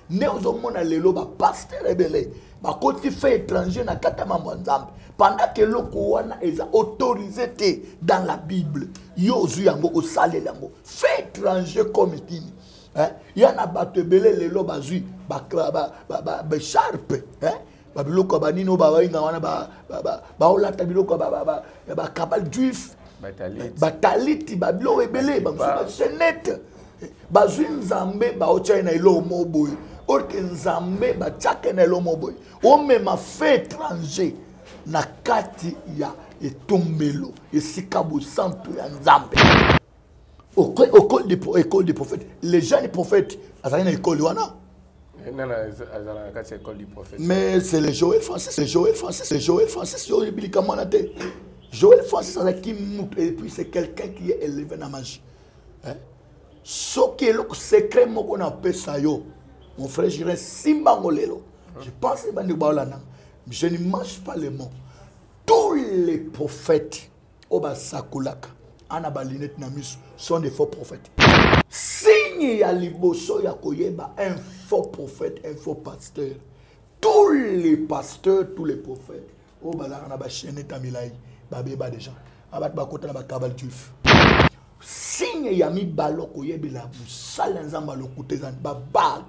ne ozomona lelo ba pasteur ebele ba koti fait étranger na kata mambo nzambe pendant que loko wana est autorisé dans la Bible yo ozu yango osalela yango fait étranger comme tini hein yana bato ebele lelo bazui ba sharp hein ba biloko ba nino ba winga wana ba olata biloko ba kabal juif bataliti ba biloko ebele ba senete bazui nzambe ba ocha na ilo moboy orke nzambe ba chaka na ilo moboy o mema fait étranger na kati ya etombelo esika bo santo ya nzambe école des prophètes les jeunes prophètes azali na école wana mais c'est le Joël Francis Joël Francis Joël Francis et puis c'est quelqu'un qui est élevé dans la magie hein? Ce qui est le secret qu'on appelle ça yo mon frère j'irai simbangolelo je pense que je ne mange pas les mots tous les prophètes oba sakulaka anabalinette namis sont des faux prophètes signe ya liboso ya koyeba un faux prophète un faux pasteur tous les pasteurs tous les prophètes oba la na ba chaîne tamilai ba beba déjà abat ba kota na ba kabal juif signe ya mi balo koyebela musala nzamba lokutezana ba bag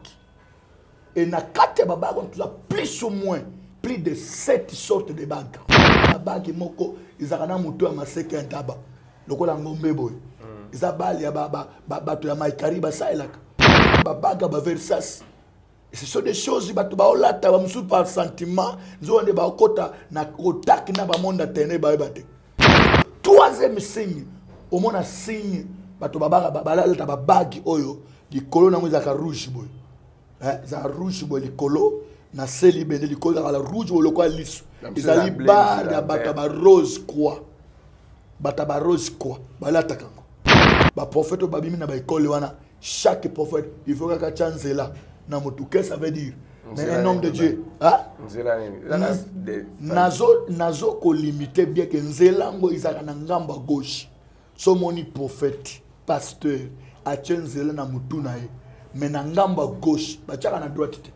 et na kate ba bag on a plus ou moins plus de 7 sortes de bagues. La bague moko izakana muto amaseke ntaba. Lokola ngombe boy. Izabali ya bato ya maikari basailaka. Ba bague ba versas. Ce sont des choses bato ba olata ba musu par sentiment, nzonde ba okota na kotaki na ba monde tene ba ebate. Troisième signe, au mona signe bato ba balata ba bague oyo likolo na mwizaka rouge boy. Za rouge boy likolo na seli bende likolo la rouge ou le quoi liso izali bar ya bataba rose quoi bataba rose quoi balata kango ba prophète ba bimi na ba école wana chaque prophète il faut ka chance là na motuke ça veut dire mais un homme de Dieu hein nazo ko limiter bien que nzelango izaka na ngamba gauche so moni prophète pasteur a chenzela na mutuna ye mais na ngamba gauche ba chaka na droite.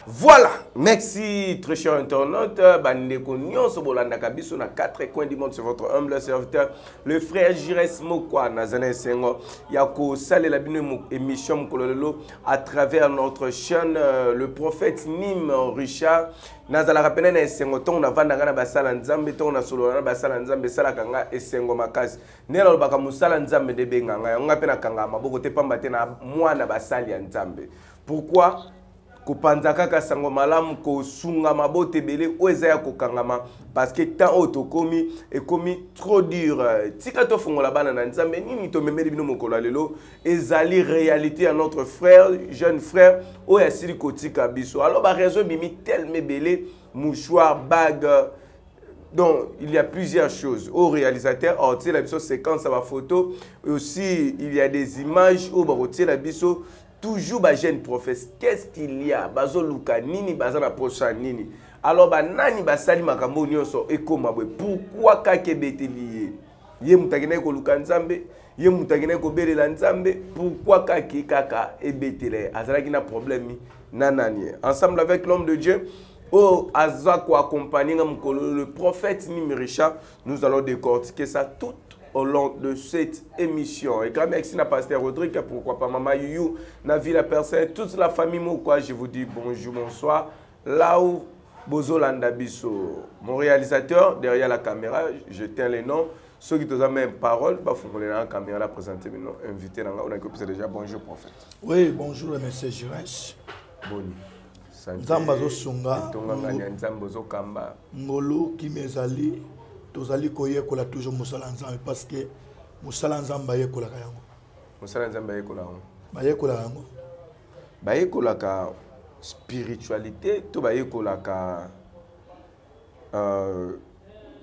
Voilà, merci très chers internautes. Bandeko nyonso bolanda kabiso na 4 coins du monde, c'est votre humble serviteur, le frère Jires Mokwa Nazane Sengo. Yako salela bino émission Mkololelo à travers notre chaîne le prophète Nim Richard. Nazala rapena na Sengo ton na vanda na basala nzambe ton na solo na basala nzambe sala kanga esengo makasi. Nelo baka musala nzambe de benganga. Nga pena kanga maboko te pamba te na mwana basali ya nzambe. Pourquoi? Kopanza kaka sango malamu ko sunga mabote belé oza ya kokangama parce que tant autokomi et komi trop dur tika to fongola bana na nzambe nini to memeli bino mokolo lelo ezali réalité à notre frère jeune frère oya sili kotika biso alors ba raison bimi tellement belé mouchoir bague donc il y a plusieurs choses au réalisateur oh tu sais la biso séquence à la photo et aussi il y a des images au ba tu sais la biso toujours ba jeune prophète qu'est-ce qu'il y a bazo luka nini bazana pocha nini alors ba nani ba sali makambo nyonso ekoma bwe pourquoi kakebete lié ye mutagene ko luka nzambe ye mutagene ko belela nzambe pourquoi kaki kaka ebetele azalaki na problème nanani ensemble avec l'homme de Dieu oh azako accompagner le prophète Nimericha nous allons décortiquer ça tout au long de cette émission. Et grand merci à Pasteur Rodrigue, pourquoi pas Maman Youyou, Navi la personne, toute la famille, moi, je vous dis bonjour, bonsoir. Là où Bozo Landabiso, mon réalisateur, derrière la caméra, je tiens les noms. Ceux qui ont même parole, il faut que la caméra la présenter maintenant. Invité, on a copié déjà. Bonjour, prophète. Oui, bonjour, monsieur Jires. Boni. Nzambazo Sunga. Nzambazo Kamba. Ngolo Kimezali. Tozali koyekola toujours musala nzambe parce que musala nzambe yekola yango musala nzambe yekola yango bayekola yango bayekola ka spiritualité to bayekola ka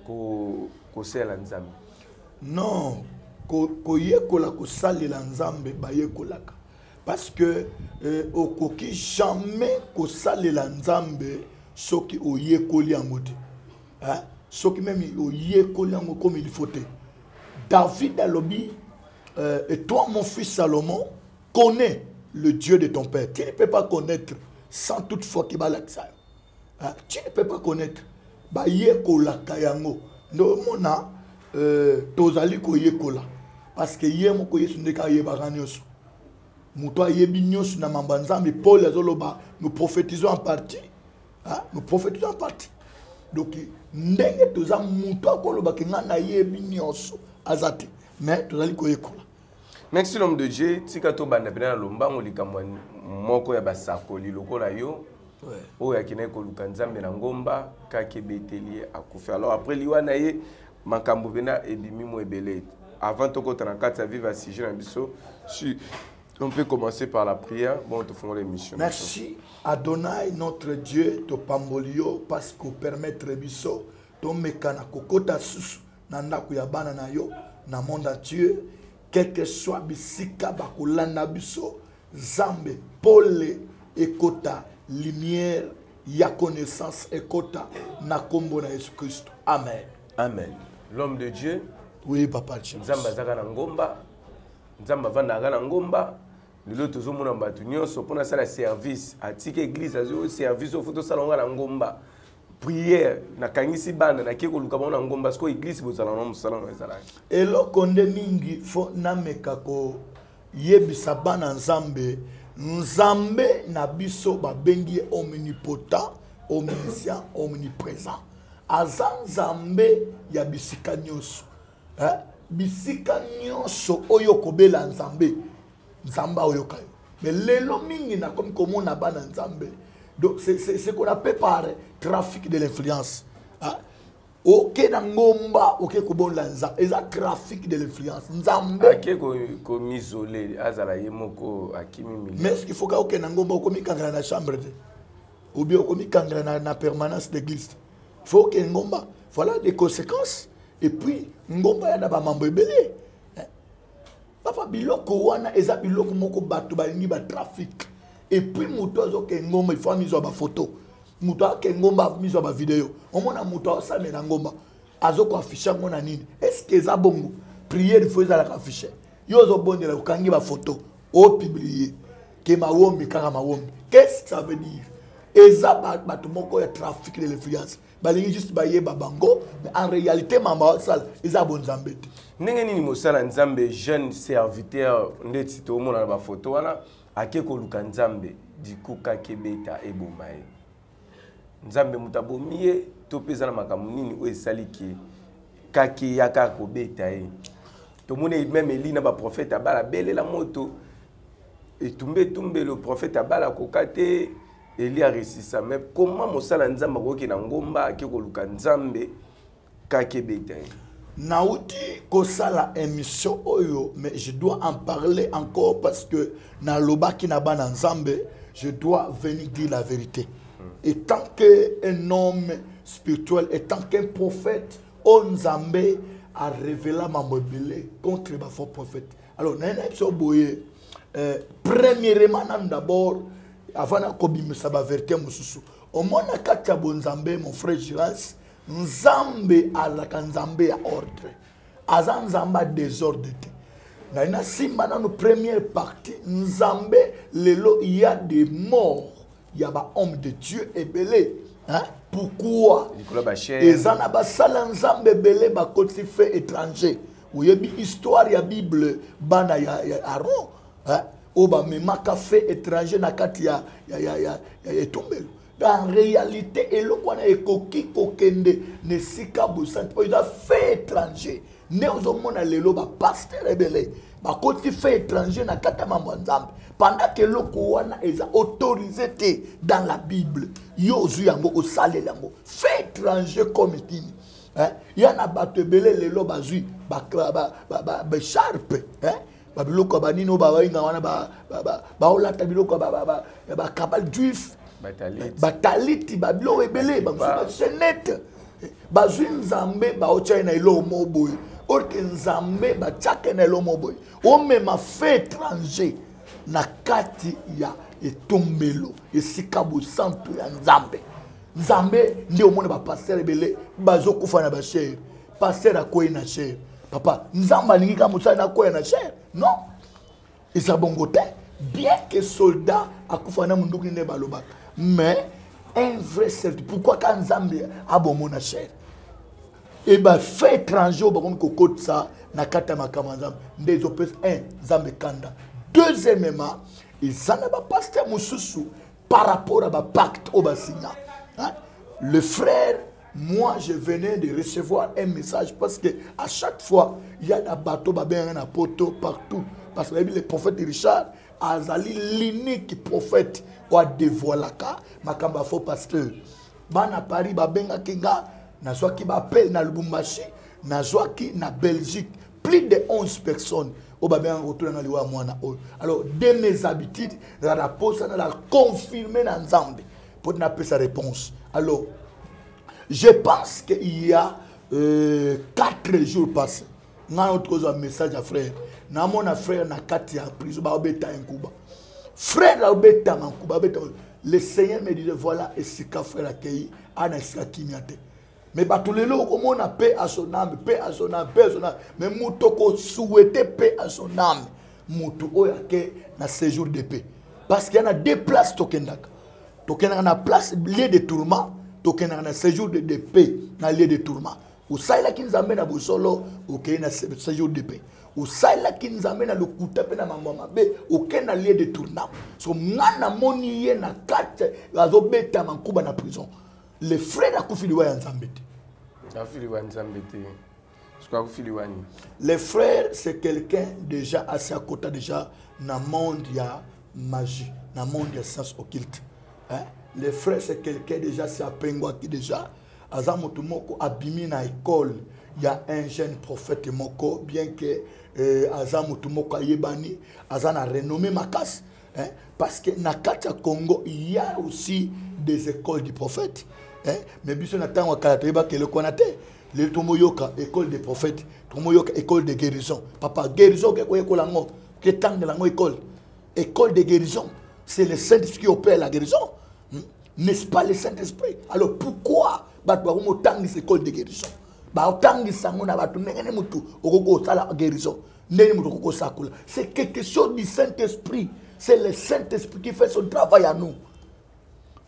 ko sela nzambe non koyekola ko salela nzambe bayekola ka parce que okoki jamais ko salela nzambe soki oyekoli yango te hein. Ce qui même comme il faut. David a lobby et toi mon fils Salomon connais le Dieu de ton père. Tu ne peux pas connaître sans toutefois qu'il va l'accès. Tu ne peux pas connaître. Bah yekola kayango. No mona tozali ko yekola. Parce que yemo ko yesu ndeka yeba nyoso. Muto yebi nyoso na mambanza mais Paul azoloba nous prophétisons en partie. Nous prophétisons en partie. Donc ndenge toza muto akoloba kenga na yebi nyoso azate. Mais tozali ko yekola. Merci l'homme de Dieu. Tika to banda pena lombango likamwa moko ya basakoli lokola yo. Oh ya kina ko lukanzambe na ngomba kake beteli akufa. Alors après liwana ye makambo pena ebimi mo ebele. Avant toko 34 vivre à sujet na biso. On peut commencer par la prière. Bon, te faisons l'émission. Merci Adonai notre Dieu to pambolio parce que permettre biso to mekana kokota susu na ndaku ya bana na yo na monde entier. Quel que soit bisika bakulanda biso zambe pole ekota lumière ya connaissance ekota na kombo na Yesu Christ. Amen. Amen. L'homme de Dieu. Oui papa Dieu. Nzamba zaka na ngomba. Nzamba vanda na ngomba. Lelo tozomona mbatu nyonso pona sala service atike église azo service au photo salonga na ngomba. Prière na kangisi bana na keko lukaba na ngomba sko église bozala na musala na ezala. Elo konde mingi fo nameka ko yebisa bana nzambe nzambe na biso babengi omnipotent omniscient omniprésent aza nzambe ya bisika nyonso bisika nyonso oyo kobela nzambe nzamba oyo kayo mais lelo mingi na comme komona bana nzambe. Donc c'est ce qu'on appelle par trafic de l'influence. Ok na ngomba ok ko bon lanza eza trafic de l'influence nzambe ake ko m'isoler azala yemoko akimi mili. Mais ce qu'il faut ka ok na ngomba ko mi kangana na chambre de ou bien ko mi kangana na permanence d'église. Il faut que ngomba voilà des conséquences et puis ngomba ya na ba mambo ebele. Papa biloko wana eza biloko moko bato balingi ba trafic. Et puis muto azo ke ngomba il faut miso ba photo. Muto ke ngomba miso ba vidéo. Omona muto sa me na ngomba. Azo ko afficher ngona nini? Est-ce que za bongo? Prière il faut za la afficher. Yo zo bondela ukangi ba photo o publier ke mawombi kaka mawombi. Qu'est-ce que ça veut dire? Eza bato moko ya trafic de l'influence. Balingi juste ba yeba bango mais en réalité mama sala eza bon nzambe. Ndenge nini mosala nzambe jeune serviteur ndeti to mona ba photo wana akeko luka nzambe dikuka kebeta ebomaye nzambe mutabomie to peza na makambo nini o esaliki kaki yaka ko beta e to mone même elina ba prophète abala bele la moto et tumbe le prophète abala kokate Eli a réussi ça mais comment mosala nzambe ko ke na ngomba akeko luka nzambe kake beta e Naouti kosala émission oyo mais je dois en parler encore parce que na loba ki na bana nzambe je dois venir dire la vérité. Et tant qu'un homme spirituel et tant qu'un prophète on nzambe a révélé ma mobile contre ma faux prophète. Alors nana so boye premièrement d'abord avant na kobimisa ba vérité mususu au mona katia bonzambe mon frère Giras nzambe alaka nzambe ya ordre aza nzamba désordre te na ina simba na no première partie nzambe lelo il y a des morts il y a ba homme de Dieu ebele hein pourquoi ezana ba sala nzambe belé ba koti fait étranger oyebi histoire ya Bible bana ya Aaron hein o ba memaka fait étranger na kati ya etombelo. En réalité, et le qu'on a écoqué kokende ne sika bosante il a fait étranger. Ne ozomon na lelo ba pasteur rebelle. Ba koti fait étranger na kata mambo nzambe. Pendant que le koana est autorisé dans la Bible. Yo zu yango osale yango. Fait étranger comme tini. Hein? Yana bato belé lelo bazui ba sharp hein? Ba biloko ba nino ba inga wana ba olata biloko ba kabal juif. Bataliti babilo ebele ba senete bazwi nzambe ba ocha na ilo moboy orke nzambe ba chaka na ilo moboy o mema fait étranger na kati ya etombelo esika bo santo ya nzambe ndi omona ba pasteur ebele bazo kufa na ba cher pasteur akoyi na cher papa nzamba ningi ka mutsa na koyi na cher non isa bongote bien que soldat akufana munduku ne balobaka, mais un vrai serviteur. Pourquoi quand Zambie a bon mon cher? Et bien, fait étranger, comme que ça, na kata makamazam, des opés, un, Zambie Kanda. Deuxièmement, ils en ont pasteur Moussoussou par rapport à ma pacte au Bassina. Le frère, moi, je venais de recevoir un message parce que à chaque fois, il y a des bateaux, un poteau partout. Parce que le prophète Richard, Azali, l'unique prophète, a dévoilé makamba faux pasteur. Bana Paris, babenga kinga, na qui m'appelle na Lubumbashi, na qui na Belgique, plus de 11 personnes. Alors, de mes habitudes, la pose, on a confirmé dans Zambie pour n'a pas sa réponse. Alors, je pense qu'il y a 4 jours passés. N'a autre un message à frère. N'a mon frère n'a 4 ans prison, ba obeta en Cuba. Frère la obeta en Cuba, le Seigneur me disait voilà et c'est qu'à frère accueilli, ana sika kimiate. Mais tous les lots, comme on a paix à son âme, paix à son âme, paix à son âme. Mais Moutoko souhaitait paix à son âme. Moutou oyake na séjour de paix. Parce qu'il y en a 2 places tokendak. Tokendak na place lieu de tourment, tokendak na séjour de paix, na lieu de tourment. Ou ça là qui nous amène à Boussolo, ok na séjour de paix. Ou ça là qui nous amène à le couta pe na maman be, ok na lieu de tourment. So ngana moni ye na 4 azo beta mankuba na prison. Les frères à Koufiliwa en Zambie. Les frères, c'est quelqu'un déjà assez à côté déjà dans le monde de la magie, dans le monde de la science occulte. Hein? Les frères, c'est quelqu'un déjà c'est à Pengwa qui déjà Azamotumoko abimi na école. Il y a un jeune prophète Moko, bien que Azamotumoko Yebani, Azana renommé Makas. Hein? Parce que dans le Congo, il y a aussi des écoles du prophète. Mais si on attend que le connaît, le Tomoyoka, école des prophètes, Tomoyoka, école de guérison. Papa, guérison, que tant de l'école. École de guérison, c'est le Saint-Esprit qui opère la guérison. N'est-ce pas le Saint-Esprit? Alors pourquoi autant cette école de guérison? C'est quelque chose du Saint-Esprit. C'est le Saint-Esprit qui fait son travail à nous.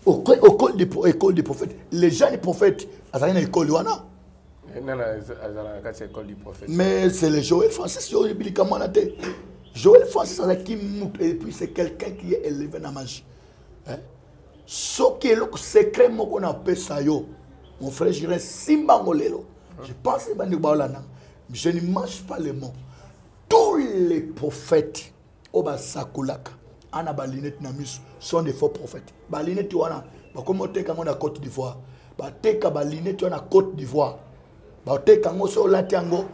École des prophètes. Les jeunes prophètes, ils ont une école. Mais c'est le Joël Francis. Joël Francis, et puis c'est quelqu'un qui est élevé dans la magie. Ce qui est le secret, qu'on appelle ça, mon frère, je reste Simbangolelo. Je pense que je ne mange pas les mots. Tous les prophètes, Obasakulaka, Ana Balinette Namis, sont des faux prophètes. Balinette, comme on est en Côte d'Ivoire. Bateka Balinette, on a Côte d'Ivoire. Bateka Moso Latiango.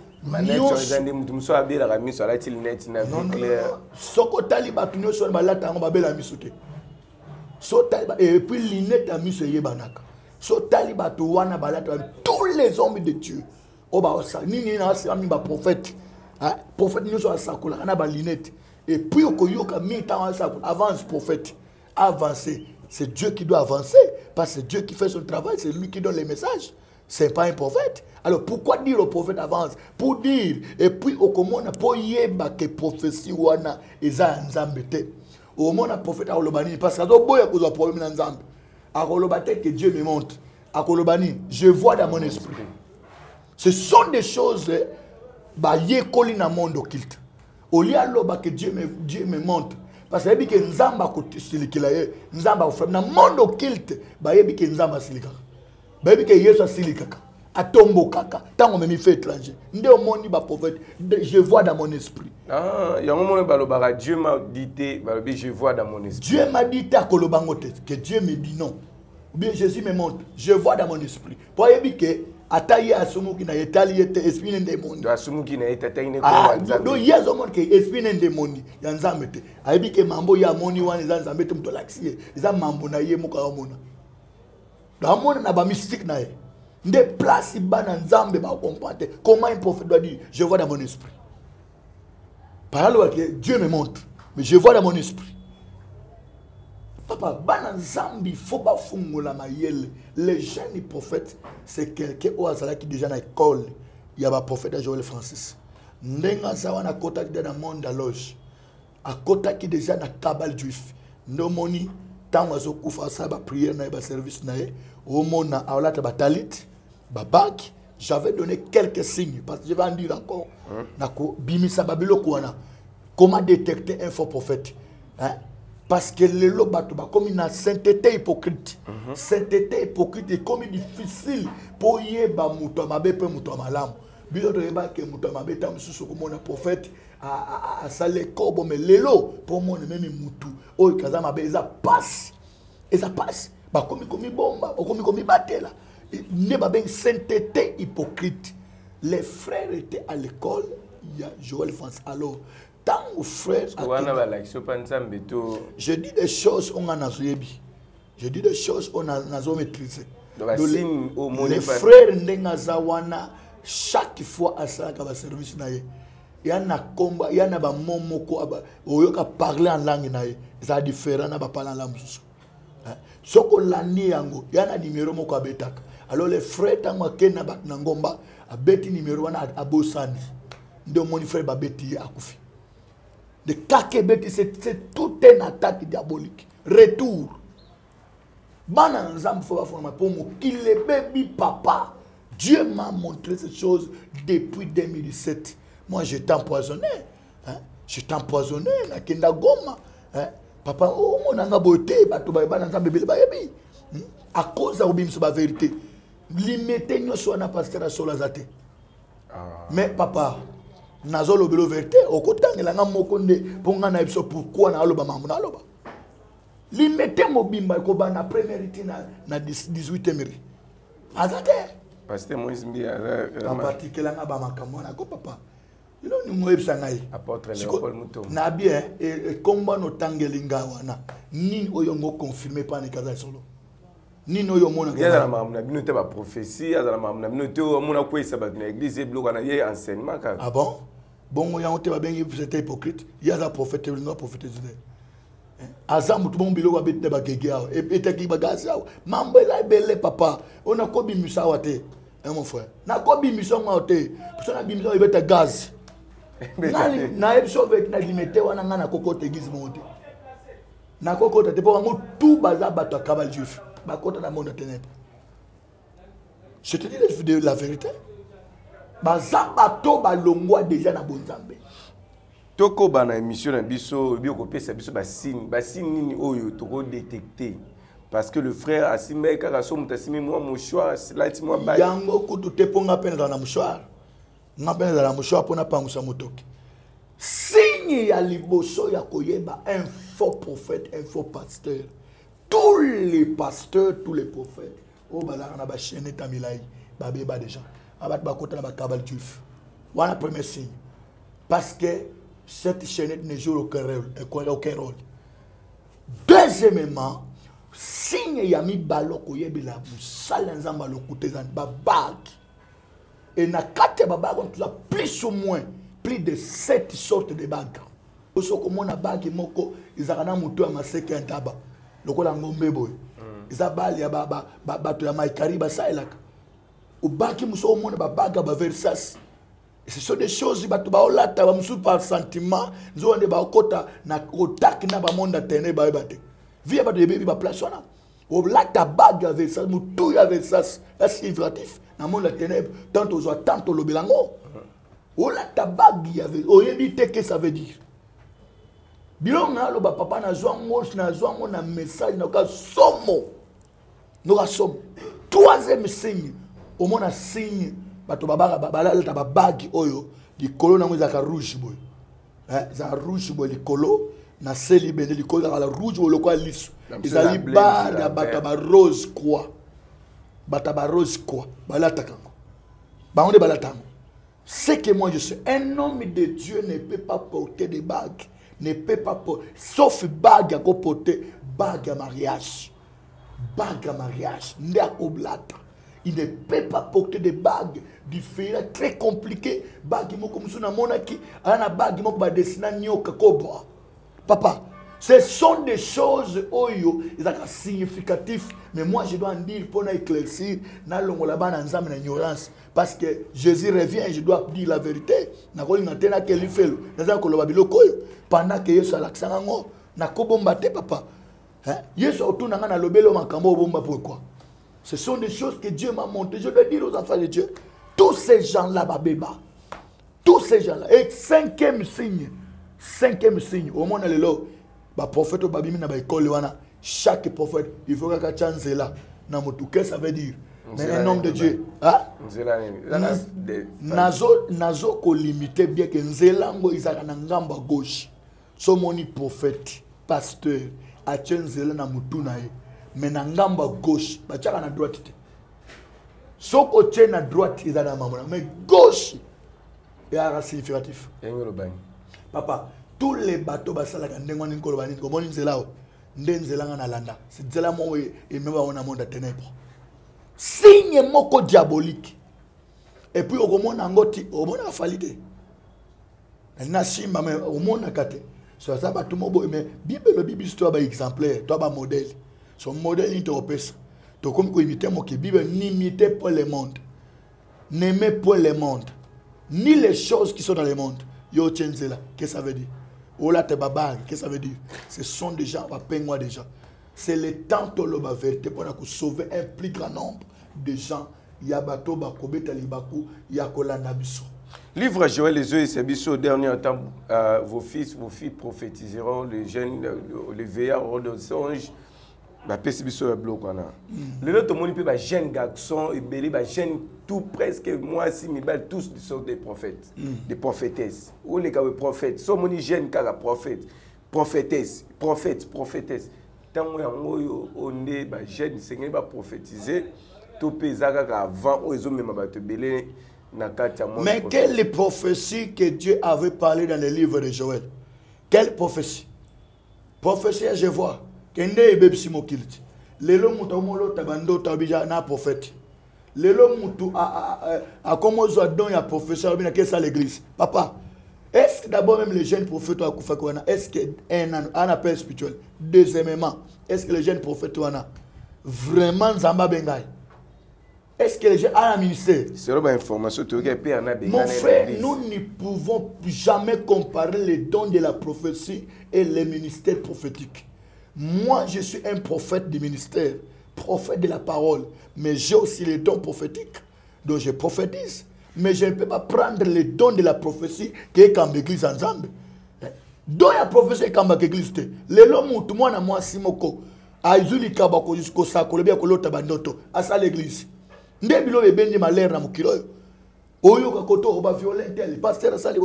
Sokotali Batunio son Balatango Babela Misute. Et puis Linette a mis ce Yebanaka. Sotali Batouana Balata, tous les hommes de Dieu. Oba Nini na prophète. Prophète nous sommes à Sakula, on a Balinette. Et puis au Koyoka, avance prophète. Avancer. C'est Dieu qui doit avancer. Parce que c'est Dieu qui fait son travail, c'est lui qui donne les messages. Ce n'est pas un prophète. Alors pourquoi dire au prophète avance? Pour dire, et puis au Komona, pour yeba que prophétie wana eza nzambete. Au moment où prophète a olobani, parce que il y a un problème dans Nzambe. A olobate que Dieu me montre. A olobani, je vois dans mon esprit. Ce sont des choses, bah yekoli na monde occulte. Au lieu que Dieu me montre. Parce que que Nzamba côté silikila ye, Nzamba fait na monde occulte, bah yebi que Nzamba silika. Bah yebi que Yesu silika. Atombo kaka, tant on me fait étranger. Ndé au monde ba prophète, je vois dans mon esprit. Ah, il y a un moment où Dieu m'a dit, je vois dans mon esprit. Dieu m'a dit à Kolobangote que Dieu me dit non. Ou bien Jésus me montre, je vois dans mon esprit. Pour yebi que ataye asumu ki na yetali yete esprit ndemoni. Do asumu ki na yetali ne ko wanza. Do yezo mon ke esprit ndemoni ya nzambe te. Ayebi ke mambo ya moni wana za nzambe te mto laxie. Za mambo na ye muka omona. Do amona na ba mystique na ye. Des places bana nzambe ba comprendre comment un prophète doit dire je vois dans mon esprit. Par là que Dieu me montre, mais je vois dans mon esprit. Papa, bana nzambe faut pas fungola mayele. Les jeunes prophètes, c'est quelqu'un au hasard qui déjà dans l'école, il y a un prophète Joël Francis. Ndenga sawa na kota dans le monde de loge. à côté qui déjà na cabal juif nomoni tant azo kufa ça ba prière na ba service na ye au mona awlata batalit babak j'avais donné quelques signes parce que je vais en dire encore nako bimisa babilo kwana comment détecter un faux prophète hein parce que les lobato ba comme une sainteté hypocrite sainteté hypocrite est comme difficile pour yeba muto mabe pe muto malamu bilo to yeba ke muto mabe tam susu ko mona prophète a sale kobo mais lelo pour moi même mutu o kaza mabe eza passe ba komi bomba o komi batela ne ba ben sainteté hypocrite. Les frères étaient à l'école, il y a Joël France alors tant aux frères je dis des choses on a nazoyebi je dis des choses on a nazo maîtriser les frères ndengazawana chaque fois à ça ka ba service na ye yana komba yana ba momoko aba oyoka parler en langue na ye ça différent na ba parler en langue mususu soko landi yango yana numéro moko abetaka alors les frères tango kena bat na ngomba abeti numéro wana abosani ndo moni frère babeti akufi de kake beti c'est tout une attaque diabolique retour bana nzambe faut ba pour mo qu'il le baby papa Dieu m'a montré cette chose depuis 2017 moi j'étais empoisonné j'étais empoisonné na kenda goma papa oh mon anga beauté bato ba nzambe bele ba yebi à cause de la vérité limité nyonso na pasteur à solazate mais papa nazolo belo vérité okotangela nga mokonde ponga na biso pourquoi na aloba mamu na aloba limité mobimba ko bana première na 18e miri azate pasteur Moïse Mbia en particulier nga ba makambo na ko papa ilo ni moyebisa ngai apôtre Léopold Muto na bien et komba no tangelinga wana ni oyo ngo confirmer pa ni kaza solo nino yo mona ya na mamu na bino te ba prophétie ya na mamu na bino te o mona ko isa ba na église bloka na ye enseignement ka ah bon bongo ya onte ba bengi c'était hypocrite ya za prophète no prophète zide azamu tout bon biloko abete ba gegea et te ki bagazi awo mambo la belle papa on a ko bimisa wate mon frère na ko bimisa ngote parce na bimisa ibeta gaz na ebiso avec na limité wana ngana kokote église monte na kokote te pour ngo tout baza bato kabal juif bakota na monde ténèbres. Je te dis la vérité. Bazabato balongwa déjà na bonzambe. Toko bana émission na biso bioko pesa biso ba signe nini oyo toko détecter parce que le frère asime kaka so mutasimi moi mouchoir slati moi ba yango kutu te ponga pena na mouchoir. Na pena na mouchoir pona pangusa motoki. Signe ya liboso ya koyeba un faux prophète, un faux pasteur. Tous les pasteurs, tous les prophètes, oh balana ba chaîne tamilai, ba beba déjà. Abat ba kota na ba kabal juif. Voilà le premier signe. Parce que cette chaîne ne joue aucun rôle. Deuxièmement, signe yami baloko yebila musala nzamba lokuté zan ba bag. Et na kate ba bag on a plus ou moins plus de 7 sortes de bagues. Oso ko mona bag moko izakana mutu ya maseke ntaba. Lokola ngombe boy izabali ya bato ya maikari basailaka ubaki muso mona babaga ba versas ce sont des choses bato ba olata ba musu par sentiment nzo ande ba okota na otak na ba monde tene ba ebate via bato yebi ba place wana olata baga versas mutu ya versas là c'est figuratif na monde ténèbres tant aux tant lobelango olata baga ya oyebi te que ça veut dire bilong na lo ba papa na zwango na message na ka somo no ka somo troisième signe au mona signe bato babaka balalata ba bagi oyo likolo na mwiza ka rouge boy za rouge boy likolo na seli bende likolo ka la rouge boy lokwa liso izali ba ya bato ba rose quoi bata ba rose quoi balata kango ba onde balata c'est que moi je suis un homme de Dieu ne peut pas porter des bagues ne peut pas porter, sauf bague à porter, bague à mariage. Bague à mariage, nda oblata. Il ne peut pas porter des bagues différentes, très compliquées. Bague moko musuna monaki, ana bague moko ba desina nyoka cobra. Papa, Ce sont des choses oyo, ils sont significatifs. Mais moi, je dois en dire pour éclaircir dans l'ignorance. Parce que Jésus revient, je dois dire la vérité. Pendant que Yesu alaksango, na kobombate papa. Yesu autour na lobelo makambo bomba pourquoi? Ce sont des choses que Dieu m'a montrées. Je dois dire aux enfants de Dieu. Tous ces gens-là, babéba. Tous ces gens-là. Et cinquième signe, au monde de l'eau. Prophète au babimi na ba école wana chaque prophète il faut que chance là na motu qu'est-ce ça veut dire mais un homme de Dieu nazo ko limiter bien que nzelango izaka na ngamba gauche so moni prophète pasteur a nzela na mutu na ye mais na ngamba gauche ba chaka na droite so ko tient na droite izana mamona mais gauche et ara significatif papa. Tous les bateaux basalaka ndengwa nikolo banini ko moni nzela o nzela na landa c'est nzela mo et même on a monde de ténèbres signe moko diabolique et puis au mona ngoti au mona falite na simba mais au mona kate so ça bateau mobo mais bible histoire ba exemplaire toi ba modèle son modèle interprétation to comme ko imiter mo que bible n'imiter pas le monde n'aimez pas le monde ni les choses qui sont dans le monde yo tchenzela qu'est-ce que ça veut dire? Ola te babang, qu'est-ce que ça veut dire? Ce sont des gens, pas des gens. C'est le temps de la vérité pour sauver un plus grand nombre de gens. Il y a bateau, bakobe, talibakou, il y a kolanabiso. Livre Joël les yeux et ses bisous au dernier temps, vos fils, vos filles prophétiseront, les jeunes, les veillards auront des songes. Les autres monde peut jeune garçon et belé jeune tout presque moi si mes belles tous sont des prophètes des prophétesses ou les prophètes sont mon jeune car prophète prophétesse prophétesse tant on est jeune Seigneur va prophétiser tout pesaka avant ou ils ont même ba te belé na katia monde. Mais quelle prophétie que Dieu avait parlé dans le livre de Joël? Quelle prophétie? Prophétie je vois kende ebebisi mokiliti lelo mutu omolo tabando tabija na prophète lelo mutu a comment zo don ya professeur bina qu'est-ce l'église papa est-ce que d'abord même les jeunes prophètes a kufa kwana est-ce que un appel spirituel deuxièmement est-ce que les jeunes prophètes wana vraiment nzamba bengai est-ce que les jeunes a un ministère c'est une information tout que peut en a bengai mon frère nous ne pouvons jamais comparer les dons de la prophétie et les ministères prophétiques. Moi, je suis un prophète du ministère, prophète de la parole, mais j'ai aussi les dons prophétiques. Donc je prophétise, mais je ne peux pas prendre les dons de la prophétie qui est comme l'église ensemble. Donc la prophétie comme l'église. Les hommes, tout le monde, moi, Simoko, Aizuli Kabako, jusqu'au Sako, le bien que l'autre bandoto, à ça l'église. Ndebilo et Benji Malher na mukilo. Oyo kakoto oba violente, pasteur sali,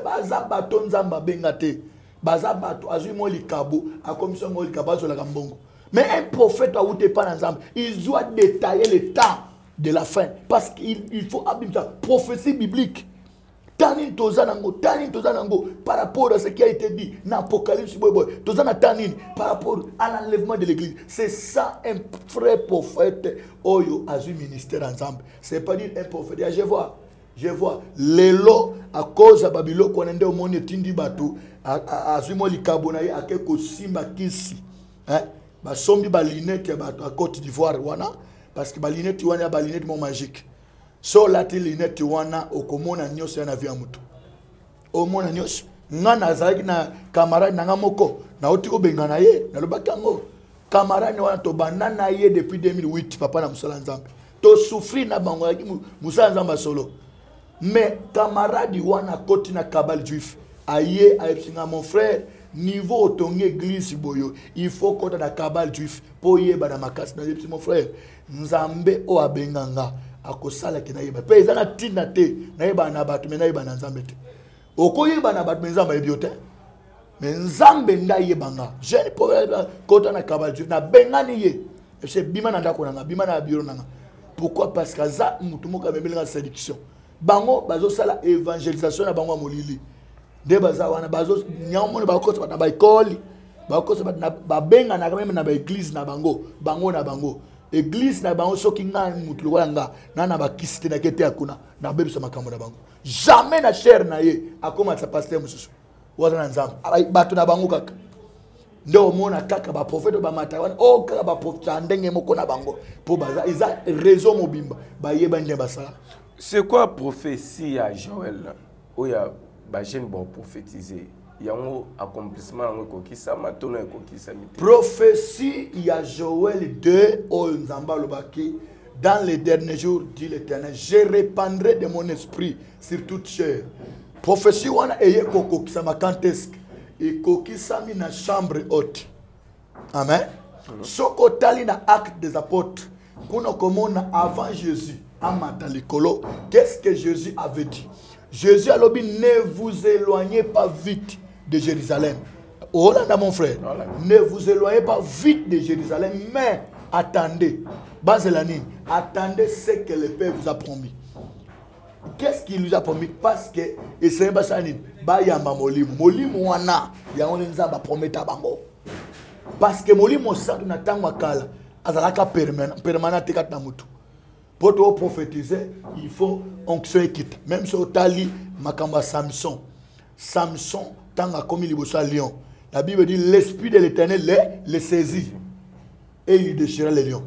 bazabaton zamba bengate. Bazabato azumo likabo a commission mo likaba sur la gambongo. Mais un prophète a outé pas ensemble, il doit détailler le temps de la fin parce qu'il faut abîmer ça prophétie biblique. Tanin tozanango par rapport à ce qui a été dit dans l'Apocalypse tozana tanin par rapport à l'enlèvement de l'église. C'est ça un vrai prophète oyo azu ministère ensemble. C'est pas dire un prophète. Je vois les lots à cause de Babylone qu'on a au monde tindi bateau à Zumo likabona à quelque simba kisi hein ba sombi ba lunette à Côte d'Ivoire wana parce que ba lunette wana ba lunette mon magique so la lunette wana okomona nyos na via mutu o mona nyos ngana zaki na camarade na moko na otiko bengana ye na lobakango camarade wana to banana ye depuis 2008 papa na musala nzambe to souffrir na bango yaki musala nzamba solo. Mais camarade wana koti na kabal juif aye aipsinga mon frère niveau ton église boyo il faut qu'on na kabal juif pour yeba na makasi na yepsi mon frère nzambe o abenganga akosala kina yeba pe ezana tina te na yeba na batu me na yeba na nzambe te okoyeba na batu me nzambe ebiote me nzambe nda yebanga jeune problème kota na kabal juif na bengani ye c'est bima na ndako nanga bima na biro nanga pourquoi parce que za mutu moka mebelinga séduction bango bazo sala évangélisation na bango molili de baza wana bazo nyamone bakosa na ba école bakosa na babenga na même na ba église na bango na bango église na bango soki nga mutu lokola nga na ba kisite na kete akuna na bebiso makambo na bango jamais na cher na ye akoma sa pasteur mususu waza na nzambe bato na bango kaka nde omona kaka ba prophète ba matawana o kaka ba prophète ndenge moko na bango po baza eza raison mobimba ba yeba ndenge basala. C'est quoi prophétie à Joël là? Oya ba jeune bon prophétiser. Yango accomplissement yango kokisa matono kokisa miti. Prophétie ya Joël 2 o nzamba lobaki dans les derniers jours dit l'Éternel, je répandrai de mon esprit sur toute chair. Prophétie wana eye kokokisa makanteske et kokisa mi na chambre haute. Amen. Soko tali na acte des apôtres kuna komona avant Jésus amata likolo, qu'est-ce que Jésus avait dit? Jésus a dit ne vous éloignez pas vite de Jérusalem. Oh là, mon frère, ne vous éloignez pas vite de Jérusalem, mais attendez. Bazelani, attendez ce que le Père vous a promis. Qu'est-ce qu'il nous a promis? Parce que et c'est pas ça ni bayamba molimo. Molimo wana ya on nzamba prometa bango. Parce que molimo ça na tangwa kala azalaka permanent kat na mutu. Pour te prophétiser, il faut onction équite. Même sur Tali makamba Samson. Samson tant a commis liboso lion. La Bible dit l'esprit de l'Éternel les saisit et il déchira les lions.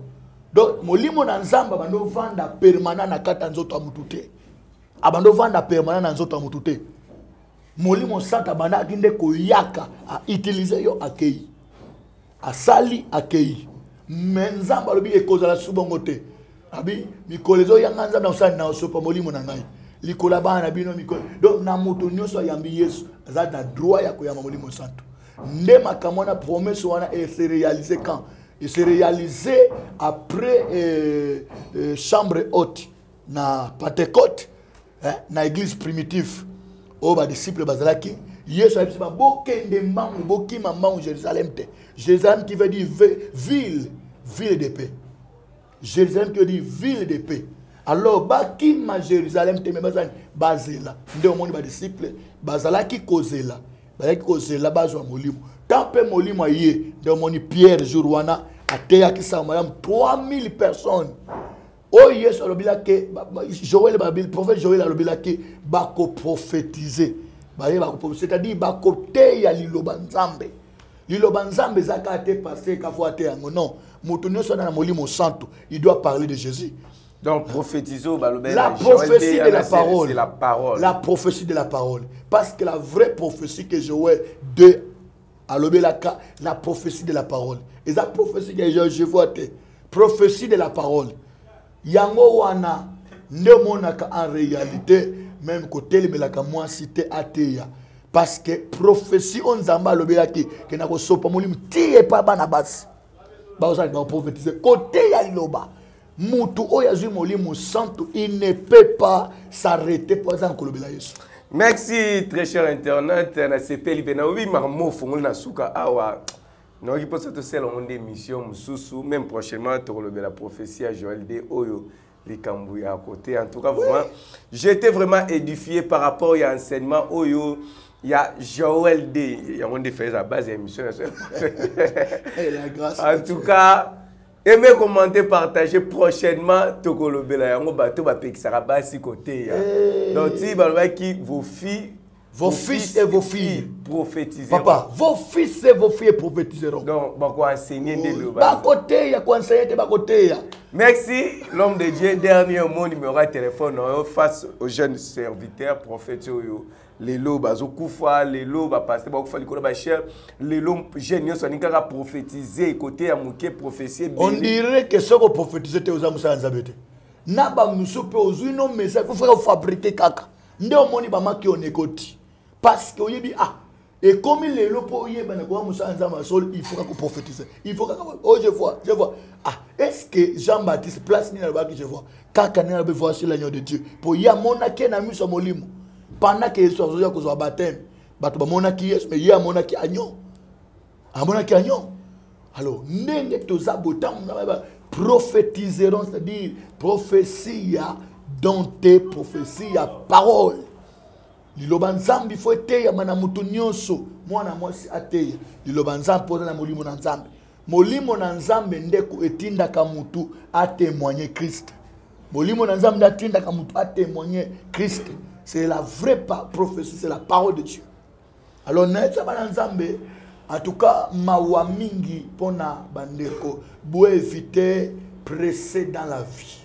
Donc molimo na nzamba bando vanda permanent na kata nzoto amutute. Abando vanda permanent na nzoto amutute. Molimo santa banda kinde koyaka a utiliser yo akei. A sali akei. Menzamba lobi ekozala subongote. Abi mikolezo yanga nzamba na usani na osopa molimo na ngai. Likola bana bino mikole. Donc na moto nyoso yambi Yesu azada droit ya koyama molimo santo. Nde makamona promesse wana et se réaliser quand? Il s'est réalisé après chambre haute na Pentecôte, na église primitive. Oh ba disciple bazalaki, Yesu a dit ba bokende mangu bokima mangu Jérusalem te. Jérusalem qui veut dire ville de paix. Jérusalem qui veut dire ville de paix. Alors bakima Jérusalem te me bazani bazela. Nde omoni ba disciple bazalaki kozela. Bazalaki kozela bazwa molimo. Tape molimo yé de moni Pierre Jourouana a teya ki sa madame 3000 personnes. Oh yes alobila ke Joël Babil prophète Joël alobila ke bako prophétiser. C'est-à-dire bako teya liloba nzambe. Liloba nzambe zaka te passer ka fois te yango non. Mutu nyoso na molimo santo, il doit parler de Jésus. Donc prophétiser la prophétie de la parole. C'est la parole. La prophétie de la parole. Parce que la vraie prophétie que Joël 2 a la prophétie de la parole. Et la prophétie que je vois, prophétie de la parole. Yango wana ne monaka en réalité même côté le melaka moi cité ateya. Parce que prophétie on zamba lobelaki que na ko sopa molim tie pa bana basi. Ba osali ba prophétiser côté ya loba. Mutu oyazu molimo santo, il ne peut pas s'arrêter pour ça en kolobela Yesu. Merci très cher internet na CP Benaobi marmo fongol na suka awa. Non, il peut se faire une émission mususu même prochainement te relever la prophétie à Joël de Oyo les Kambouya à côté. En tout cas vraiment, j'étais vraiment édifié par rapport à l'enseignement Oyo. Il y a Joël D. Il y a un fait à base de l'émission. En tout cas, aimez, commentez, partagez prochainement Tokolo Bela. Yango bateau va payer ça va si côté. Donc si vos filles, vos fils et vos filles prophétiseront. Papa, vos fils et vos filles prophétiseront. Donc bah quoi enseigner des lois. Bah côté ya quoi enseigner bah côté ya. Merci l'homme de Dieu. Dernier mot numéro de téléphone face aux jeunes serviteurs prophètes. Les lots bazokufa, les lots passer bakufa likolo ba cher, les lots jeunes sont nikaka prophétiser côté à mouké prophétie. On dirait que ce qu'on prophétise te oza musa nzabete. Na ba musope ozui no message faut faire fabriquer kaka. Nde omoni ba maki on ekoti. Parce que oyebi et comme les lots pour yeba na kwa musa nzama sol il faut qu'on prophétise. Il faut oh je vois. Est-ce que Jean-Baptiste place ni na ba que je vois. Kaka na ba voir sur l'agneau de Dieu. Pour ya mona ke na musa molimo. Pendant que Yesu a besoin de baptême, bato bamona ki Yesu mais ya mona ki agnon. Amona ki agnon. Alors, nenge toza botam prophétiseront, c'est-à-dire prophétie dont tes prophéties parole. Liloba nzambe faut eteya mana mutu nyonso mwana mwasi ateya. Liloba nzambe poza na molimo na nzambe. Molimo na nzambe ndeko etinda ka mutu a témoigner Christ. Molimo na nzambe atinda ka mutu a témoigner Christ. C'est la vraie prophétie, c'est la parole de Dieu. Alors, En tout cas, mawa mingi pona bandeko, pour éviter presser dans la vie.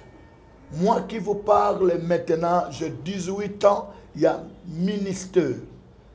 Moi qui vous parle maintenant, j'ai 18 ans, il y a ministère.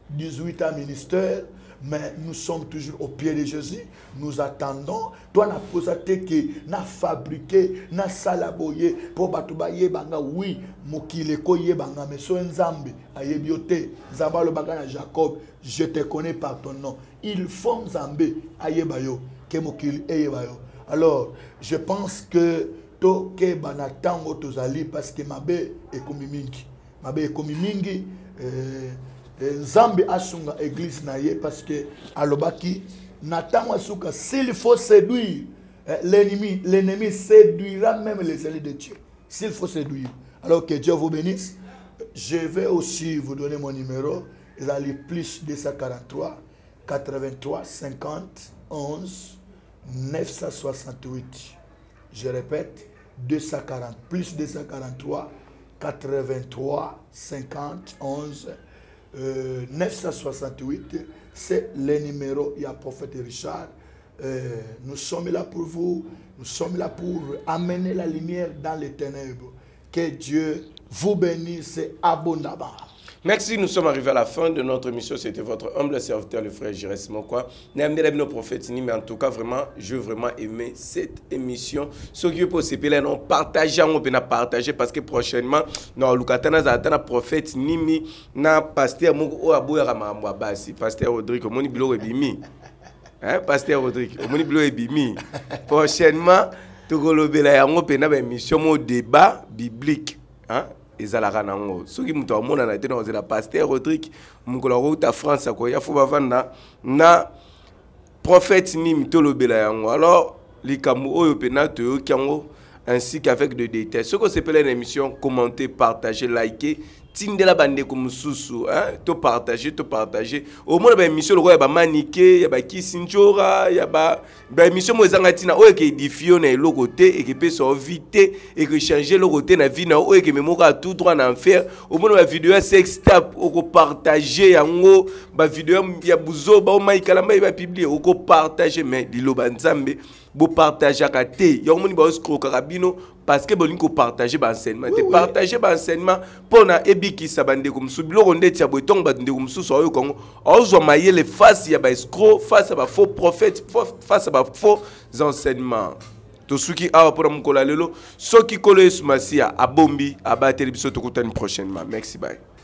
18 ans ministère, mais nous sommes toujours au pied de Jésus. Nous attendons. Toi, na posate que na fabriqué, na salaboye pour batuba yebanga oui, mokile ko yebanga mais so nzambe ayebiote, zabalo bagana Jacob, je te connais par ton nom. Il faut nzambe ayebayo ke mokile ayebayo. Alors, je pense que to ke banatango tozali parce que mabe ekomi mingi. Mabe ekomi mingi Nzambe asunga église na ye parce que alobaki natango asuka s'il faut séduire l'ennemi séduira même les élus de Dieu. S'il faut séduire. Alors que Dieu vous bénisse. Je vais aussi vous donner mon numéro. Ils allaient plus 243 83 50 11 968. Je répète, 240 plus 243 83 50 11 968. C'est le numéro. Il y a prophète Richard. Nous sommes là pour vous. Nous sommes là pour amener la lumière dans les ténèbres. Que Dieu vous bénisse abondamment. Merci, nous sommes arrivés à la fin de notre émission. C'était votre humble serviteur, le frère Jires Mokwa. Nos prophètes, mais en tout cas, vraiment, j'ai vraiment aimé cette émission. Ce qui est possible, on partage, on peut partager parce que prochainement, non, Lucatana Zatana prophète Nimi, na pasteur Moko Abouya Ramamwa Basi, pasteur Rodrigue, Moni Bilo Ebimi. Hein, pasteur Rodrigue, Moni Bilo Ebimi. Prochainement, tout le monde peut faire une émission au débat biblique. Hein? Ezalaka nango soki muto amona na tena ozela pasteur Rodrigue mukolo ko France ko ya fo bavanda na prophète Nimi tolobela yango alors likamu oyo pena to yango ainsi qu'avec de détails. Ce que c'est une émission, commentez, partagez, likez. Tindela bande comme sousou, hein, to partager. Au moins, l'émission, il y a maniqué, il y a kisinjora, il y a émission, moi, zangatina, ou qui édifie, na le côté et qui peut s'inviter et que changer le côté na vie na ou qui me moka tout droit en faire. Au moins, la vidéo sextap, ou partager, yango, ba vidéo, il y a bouzo, ba o maïkalamba, il va publier, ou partager, mais dilo banzambe. Vous partagez à côté, il y a un monde carabino parce que vous pouvez partager l'enseignement. Partager l'enseignement pour na ebiki sabande comme sous bilo ronde tia boton bande comme sous soyo Congo. Ozo mailler les face ya ba escroc, face à ba faux prophète, face à ba faux enseignements. Tout ce qui a pour mon lelo, ce qui colle sur masia a bombi a battre biso to kutani prochainement. Merci bye.